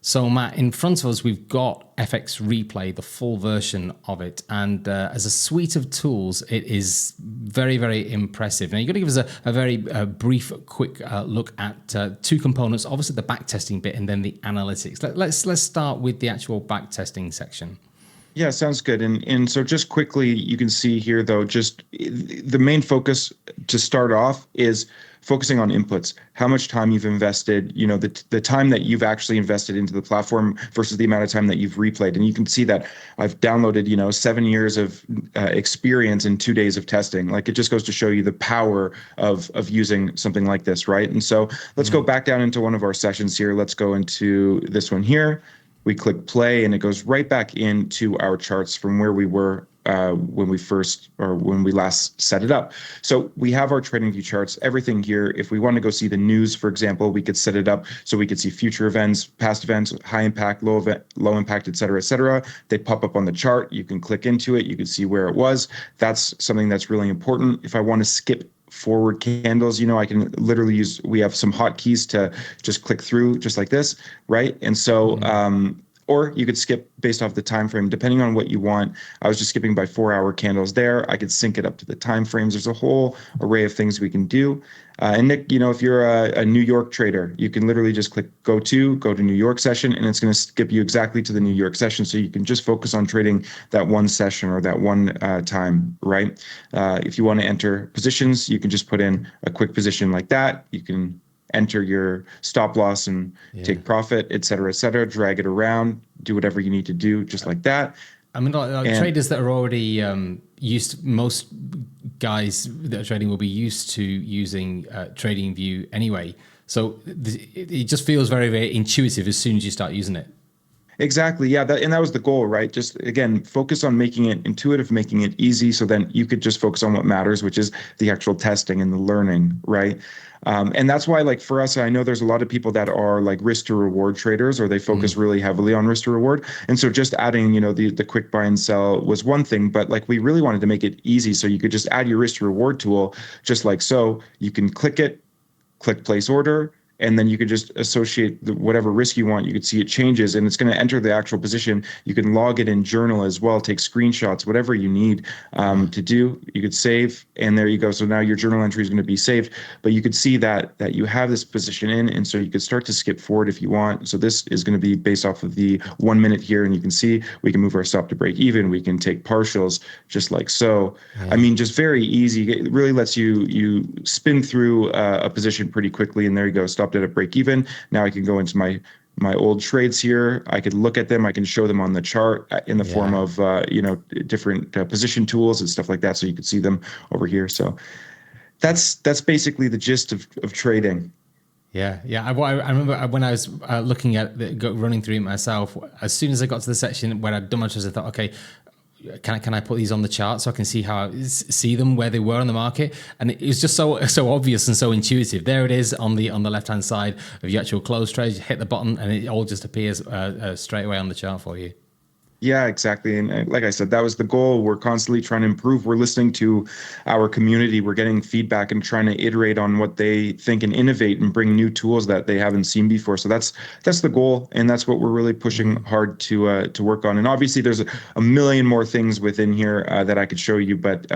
So Matt, in front of us, we've got FX Replay, the full version of it. And as a suite of tools, it is very, very impressive. Now, you've got to give us a very brief, quick look at two components, obviously the backtesting bit and then the analytics. Let's start with the actual backtesting section. Yeah, sounds good. And so just quickly, you can see here, though, just the main focus to start off is focusing on inputs, how much time you've invested, the time that you've actually invested into the platform versus the amount of time that you've replayed. And you can see that I've downloaded, 7 years of experience in 2 days of testing. Like, it just goes to show you the power of using something like this, right? And so let's go back down into one of our sessions here. Let's go into this one here. We click play and it goes right back into our charts from where we were when we last set it up. So we have our trading view charts, everything here. If we want to go see the news, for example, we could set it up so we could see future events, past events, high impact, low impact, et cetera, et cetera. They pop up on the chart. You can click into it. You can see where it was. That's something that's really important. If I want to skip forward candles, I can literally we have some hotkeys to just click through just like this, right? And so, or you could skip based off the time frame, depending on what you want. I was just skipping by 4-hour candles there. I could sync it up to the time frames. There's a whole array of things we can do. And Nick, if you're a New York trader, you can literally just click go to New York session, and it's going to skip you exactly to the New York session. So you can just focus on trading that one session or that one time, right? If you want to enter positions, you can just put in a quick position like that. You can enter your stop loss and take profit, et cetera, drag it around, do whatever you need to do, just like that. I mean, traders that are already most guys that are trading will be used to using Trading View anyway. So it just feels very, very intuitive as soon as you start using it. Exactly. Yeah. That was the goal, right? Just, again, focus on making it intuitive, making it easy. So then you could just focus on what matters, which is the actual testing and the learning, right? And that's why, like, for us, I know there's a lot of people that are like risk to reward traders, or they focus really heavily on risk to reward. And so just adding, the quick buy and sell was one thing, but like, we really wanted to make it easy. So you could just add your risk to reward tool, just like so. You can click it, click place order, and then you could just associate whatever risk you want. You could see it changes, and it's going to enter the actual position. You can log it in journal as well, take screenshots, whatever you need to do. You could save, and there you go. So now your journal entry is going to be saved, but you could see that you have this position in, and so you could start to skip forward if you want. So this is going to be based off of the 1 minute here, and you can see we can move our stop to break even. We can take partials just like so. I mean, just very easy. It really lets you spin through a position pretty quickly, and there you go. Stopped at break even. Now I can go into my old trades here. I could look at them. I can show them on the chart in the form of different position tools and stuff like that. So you can see them over here. So that's basically the gist of trading. Yeah. I remember when I was looking at running through it myself. As soon as I got to the section where I'd done my trades, I thought, okay, can I put these on the chart so I can see them where they were on the market? And it was just so obvious and so intuitive. There it is on the left hand side of your actual close trade. You hit the button and it all just appears straight away on the chart for you. Yeah, exactly. And like I said, that was the goal. We're constantly trying to improve. We're listening to our community. We're getting feedback and trying to iterate on what they think and innovate and bring new tools that they haven't seen before. So that's the goal, and that's what we're really pushing hard to work on. And obviously, there's a million more things within here that I could show you, but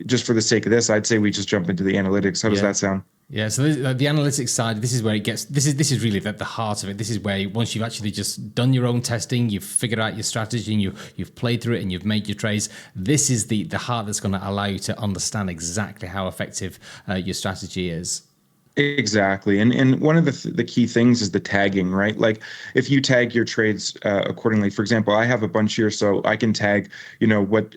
just for the sake of this, I'd say we just jump into the analytics. How does that sound? Yeah, so the analytics side, this is where it gets. This is really the heart of it. This is where once you've actually just done your own testing, you've figured out your strategy, and you've played through it, and you've made your trades. This is the heart that's going to allow you to understand exactly how effective your strategy is. Exactly. And one of the key things is the tagging, right? Like, if you tag your trades accordingly, for example, I have a bunch here, so I can tag, what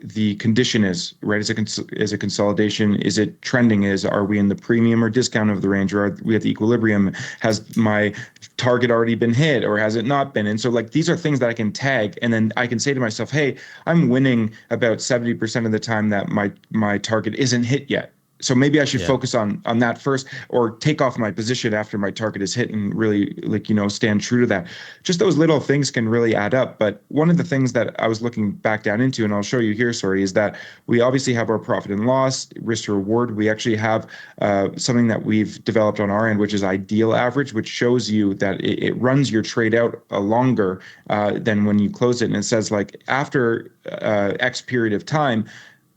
the condition is, right? Is a consolidation? Is it trending? Are we in the premium or discount of the range? Or are we at the equilibrium? Has my target already been hit, or has it not been? And so, like, these are things that I can tag, and then I can say to myself, hey, I'm winning about 70% of the time that my target isn't hit yet. So maybe I should Yeah. focus on that first, or take off my position after my target is hit and really, like, stand true to that. Just those little things can really add up. But one of the things that I was looking back down into, and I'll show you here, sorry, is that we obviously have our profit and loss, risk to reward. We actually have something that we've developed on our end, which is ideal average, which shows you that it runs your trade out longer than when you close it. And it says, like, after X period of time,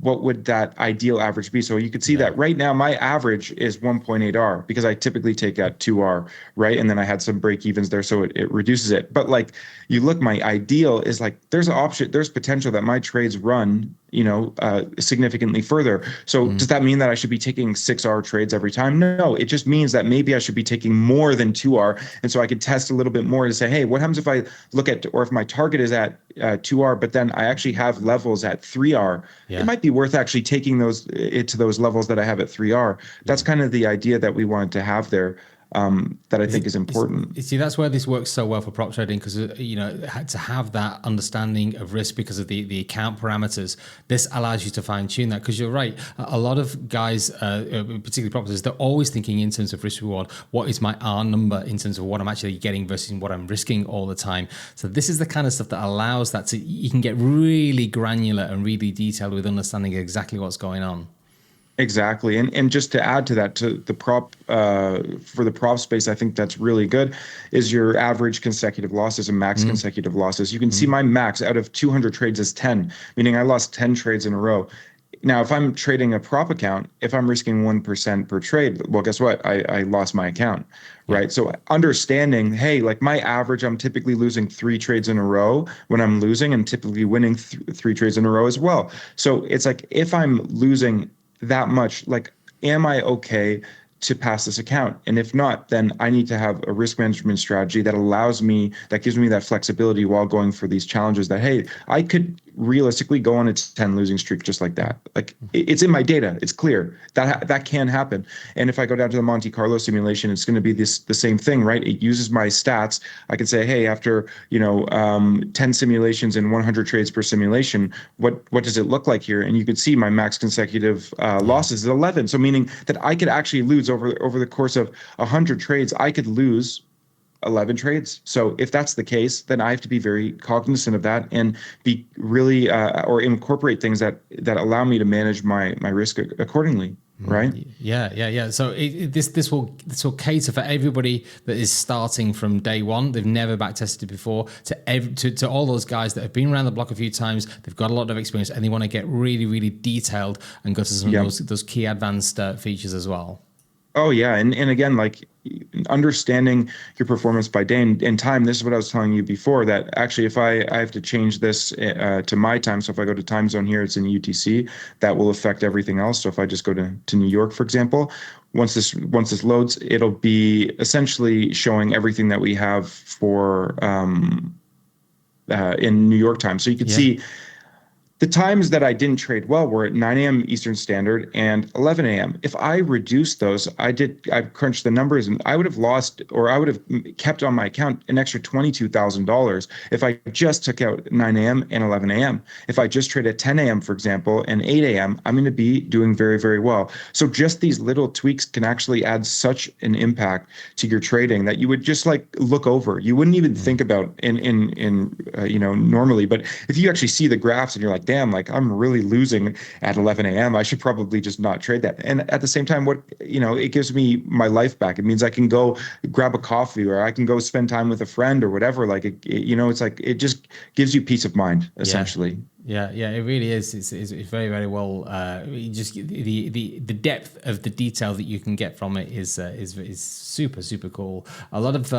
what would that ideal average be? So you could see Yeah. that right now my average is 1.8R because I typically take at 2R, right? And then I had some break evens there, so it reduces it. But like, you look, my ideal is like, there's an option, there's potential that my trades run, significantly further. So does that mean that I should be taking 6R trades every time? No, it just means that maybe I should be taking more than 2R. And so I could test a little bit more to say, hey, what happens if I look at, or if my target is at 2R, but then I actually have levels at 3R? Yeah. It might be worth actually taking it to those levels that I have at 3R. That's kind of the idea that we wanted to have there. That I think is important. You see, that's where this works so well for prop trading, because to have that understanding of risk because of the account parameters, this allows you to fine tune that. Because you're right, a lot of guys, particularly prop traders, they're always thinking in terms of risk reward. What is my R number in terms of what I'm actually getting versus what I'm risking all the time? So this is the kind of stuff that allows that you can get really granular and really detailed with understanding exactly what's going on. Exactly. And just to add to that, to the prop, for the prop space, I think that's really good, is your average consecutive losses and max consecutive losses. You can see my max out of 200 trades is 10, meaning I lost 10 trades in a row. Now, if I'm trading a prop account, if I'm risking 1% per trade, well, guess what? I lost my account, right? So understanding, hey, like, my average, I'm typically losing 3 trades in a row when I'm losing, and typically winning 3 trades in a row as well. So it's like, if I'm losing that much, like, am I okay to pass this account? And if not, then I need to have a risk management strategy that gives me that flexibility while going for these challenges, that, hey, I could realistically go on a 10 losing streak just like that. Like, it's in my data. It's clear that can happen. And if I go down to the Monte Carlo simulation, it's going to be the same thing, right? It uses my stats. I can say, hey, after 10 simulations and 100 trades per simulation, what does it look like here? And you can see my max consecutive losses is 11. So meaning that I could actually lose over the course of 100 trades, I could lose 11 trades. So if that's the case, then I have to be very cognizant of that and be really or incorporate things that allow me to manage my risk accordingly. Right. Yeah. So this will cater for everybody that is starting from day one. They've never back tested before. To all those guys that have been around the block a few times. They've got a lot of experience and they want to get really, really detailed and go to some of those key advanced features as well. Oh yeah, and again, like, understanding your performance by day and time. This is what I was telling you before, that actually, if I have to change this to my time, so if I go to time zone here, it's in UTC, that will affect everything else. So if I just go to New York, for example, once this loads, it'll be essentially showing everything that we have for in New York time. So you can see the times that I didn't trade well were at 9 a.m. Eastern Standard and 11 a.m. If I reduced those, I crunched the numbers, and I would have lost, or I would have kept on my account an extra $22,000 if I just took out 9 a.m. and 11 a.m. If I just trade at 10 a.m., for example, and 8 a.m., I'm going to be doing very, very well. So just these little tweaks can actually add such an impact to your trading that you would just, like, look over. You wouldn't even think about in normally. But if you actually see the graphs and you're like, damn, like, I'm really losing at 11 a.m. I should probably just not trade that. And at the same time, it gives me my life back. It means I can go grab a coffee, or I can go spend time with a friend or whatever. Like, it's like, it just gives you peace of mind, essentially. Yeah, it really is. It's very, very well. Just the depth of the detail that you can get from it is super, super cool. A lot of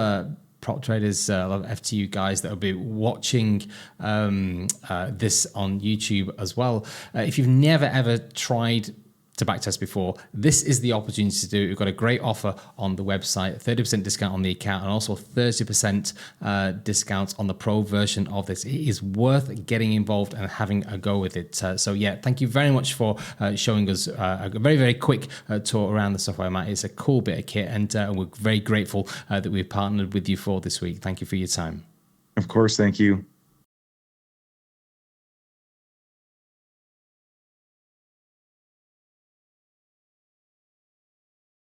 prop traders, a lot of FTU guys that will be watching this on YouTube as well. If you've never ever tried to backtest before, this is the opportunity to do it. We've got a great offer on the website, 30% discount on the account, and also 30% discount on the pro version of this. It is worth getting involved and having a go with it. So yeah, thank you very much for showing us a very, very quick tour around the software, Matt. It's a cool bit of kit, and we're very grateful that we've partnered with you for this week. Thank you for your time. Of course, thank you.